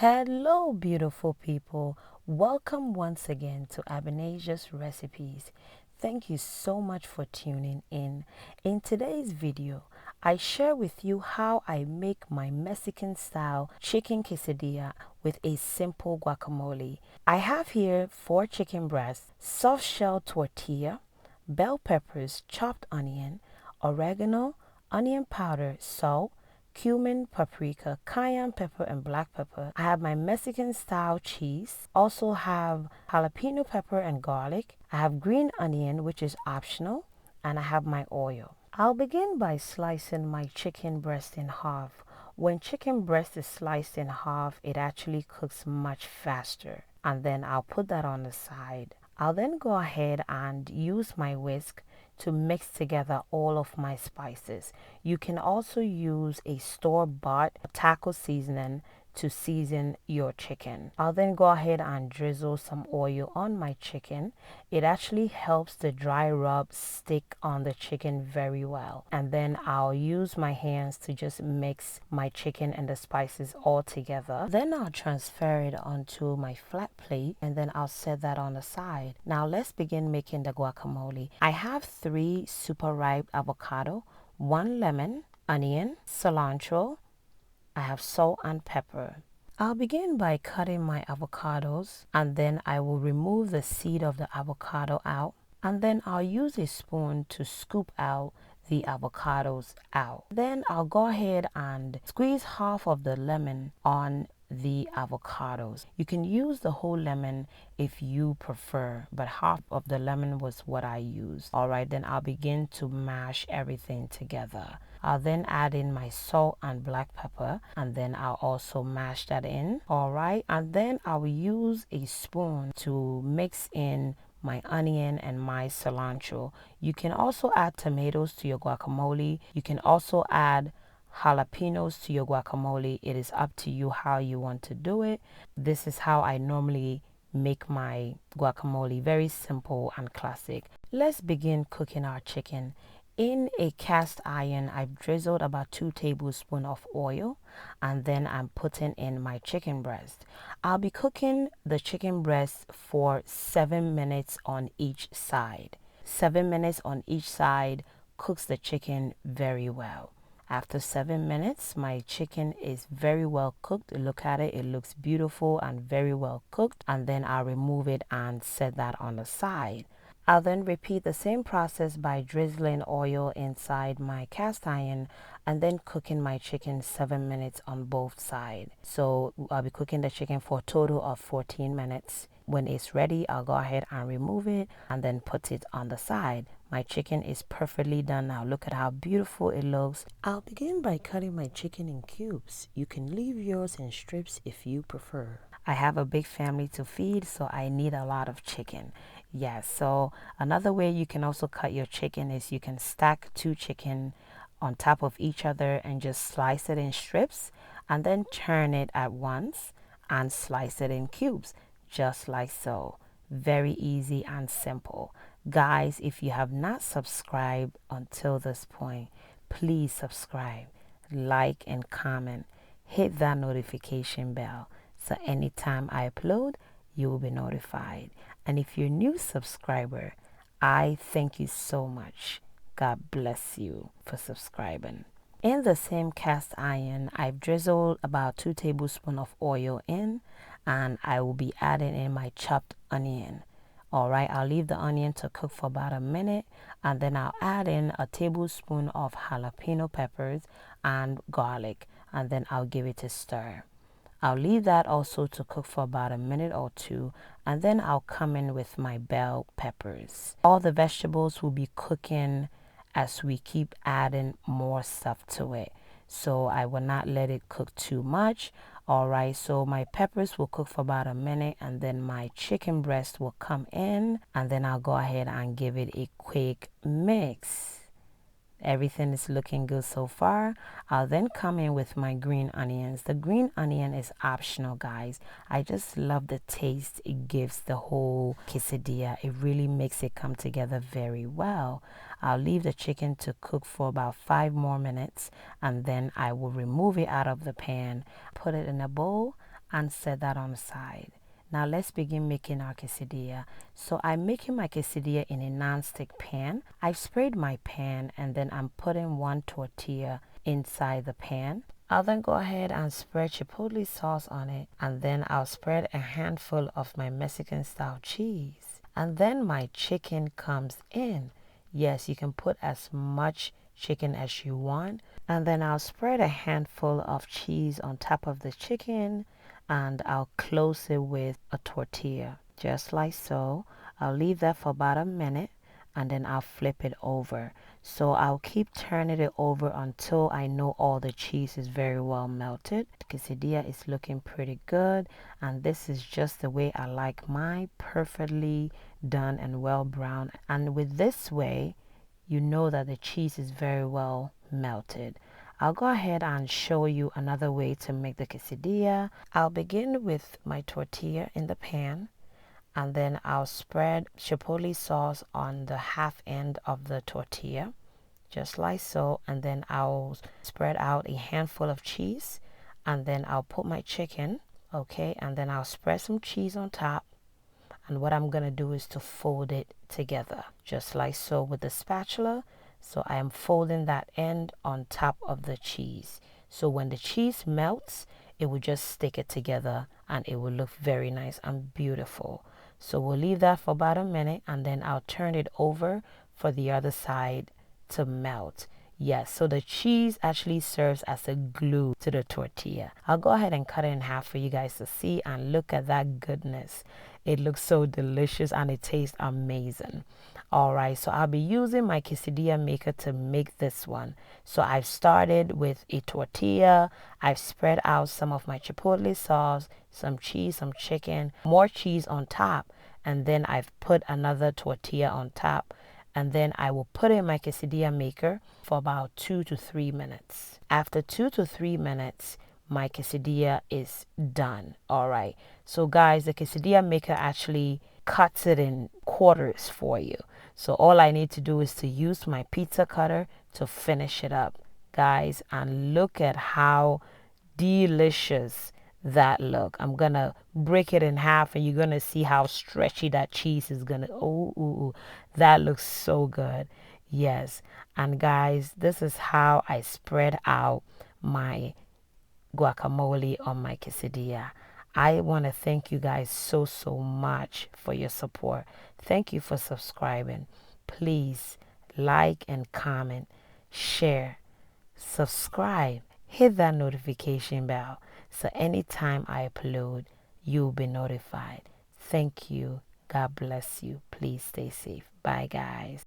Hello, beautiful people. Welcome once again to Ebenezer's Recipes. Thank you so much for tuning in. In today's video, I share with you how I make my Mexican style chicken quesadilla with a simple guacamole. I have here 4 chicken breasts, soft shell tortilla, bell peppers, chopped onion, oregano, onion powder, salt, cumin, paprika, cayenne pepper, and black pepper. I have my Mexican style cheese. Also have jalapeno pepper and garlic. I have green onion, which is optional, and I have my oil. I'll begin by slicing my chicken breast in half. When chicken breast is sliced in half, it actually cooks much faster. And then I'll put that on the side. I'll then go ahead and use my whisk to mix together all of my spices. You can also use a store-bought taco seasoning to season your chicken. I'll then go ahead and drizzle some oil on my chicken. It actually helps the dry rub stick on the chicken very well. And then I'll use my hands to just mix my chicken and the spices all together. Then I'll transfer it onto my flat plate and then I'll set that on the side. Now let's begin making the guacamole. I have 3 super ripe avocado, 1 lemon, onion, cilantro. I have salt and pepper. I'll begin by cutting my avocados and then I will remove the seed of the avocado out and then I'll use a spoon to scoop out the avocados out. Then I'll go ahead and squeeze half of the lemon on the avocados. You can use the whole lemon if you prefer, but half of the lemon was what I used. Alright, then I'll begin to mash everything together. I'll then add in my salt and black pepper and then I'll also mash that in. Alright, and then I'll use a spoon to mix in my onion and my cilantro. You can also add tomatoes to your guacamole. You can also add jalapenos to your guacamole. It is up to you how you want to do it. This is how I normally make my guacamole, very simple and classic. Let's begin cooking our chicken. In a cast iron, I've drizzled about 2 tablespoons of oil and then I'm putting in my chicken breast. I'll be cooking the chicken breast for 7 minutes on each side. 7 minutes on each side cooks the chicken very well. After 7 minutes, my chicken is very well cooked. Look at it, it looks beautiful and very well cooked. And then I'll remove it and set that on the side. I'll then repeat the same process by drizzling oil inside my cast iron and then cooking my chicken 7 minutes on both sides. So I'll be cooking the chicken for a total of 14 minutes. When it's ready, I'll go ahead and remove it and then put it on the side. My chicken is perfectly done now. Look at how beautiful it looks. I'll begin by cutting my chicken in cubes. You can leave yours in strips if you prefer. I have a big family to feed, so I need a lot of chicken. Yes, so another way you can also cut your chicken is you can stack 2 chicken on top of each other and just slice it in strips and then turn it at once and slice it in cubes, just like so. Very easy and simple. Guys, if you have not subscribed until this point, please subscribe, like, and comment. Hit that notification bell so anytime I upload, you will be notified. And if you're a new subscriber, I thank you so much. God bless you for subscribing. In the same cast iron, I've drizzled about 2 tablespoons of oil in and I will be adding in my chopped onion. Alright, I'll leave the onion to cook for about a minute and then I'll add in a tablespoon of jalapeno peppers and garlic and then I'll give it a stir. I'll leave that also to cook for about a minute or 2 and then I'll come in with my bell peppers. All the vegetables will be cooking as we keep adding more stuff to it. So I will not let it cook too much. Alright, so my peppers will cook for about a minute and then my chicken breast will come in and then I'll go ahead and give it a quick mix. Everything is looking good so far. I'll then come in with my green onions. The green onion is optional, guys. I just love the taste it gives the whole quesadilla. It really makes it come together very well. I'll leave the chicken to cook for about 5 more minutes and then I will remove it out of the pan, put it in a bowl and set that on the side. Now let's begin making our quesadilla. So I'm making my quesadilla in a non-stick pan. I've sprayed my pan and then I'm putting 1 tortilla inside the pan. I'll then go ahead and spread chipotle sauce on it, and then I'll spread a handful of my Mexican style cheese. And then my chicken comes in. Yes, you can put as much chicken as you want. And then I'll spread a handful of cheese on top of the chicken, and I'll close it with a tortilla, just like so. I'll leave that for about a minute, and then I'll flip it over. So I'll keep turning it over until I know all the cheese is very well melted. The quesadilla is looking pretty good, and this is just the way I like mine, perfectly done and well browned. And with this way, you know that the cheese is very well melted. I'll go ahead and show you another way to make the quesadilla. I'll begin with my tortilla in the pan, and then I'll spread chipotle sauce on the half end of the tortilla, just like so, and then I'll spread out a handful of cheese, and then I'll put my chicken, okay, and then I'll spread some cheese on top. And what I'm going to do is to fold it together, just like so with the spatula. So I am folding that end on top of the cheese. So when the cheese melts, it will just stick it together and it will look very nice and beautiful. So we'll leave that for about a minute, and then I'll turn it over for the other side to melt. Yes, so the cheese actually serves as a glue to the tortilla. I'll go ahead and cut it in half for you guys to see, and look at that goodness. It looks so delicious and it tastes amazing. Alright, so I'll be using my quesadilla maker to make this one. So I've started with a tortilla. I've spread out some of my chipotle sauce, some cheese, some chicken, more cheese on top, and then I've put another tortilla on top. And then I will put it in my quesadilla maker for about 2 to 3 minutes. After 2 to 3 minutes, my quesadilla is done. All right. So guys, the quesadilla maker actually cuts it in quarters for you. So all I need to do is to use my pizza cutter to finish it up, guys. And look at how delicious that look. I'm gonna break it in half, and you're gonna see how stretchy that cheese is gonna. Oh, that looks so good. Yes. And guys, this is how I spread out my guacamole on my quesadilla. I want to thank you guys so much for your support. Thank you for subscribing. Please like and comment, share, subscribe, hit that notification bell so anytime I upload, you'll be notified. Thank you. God bless you. Please stay safe. Bye, guys.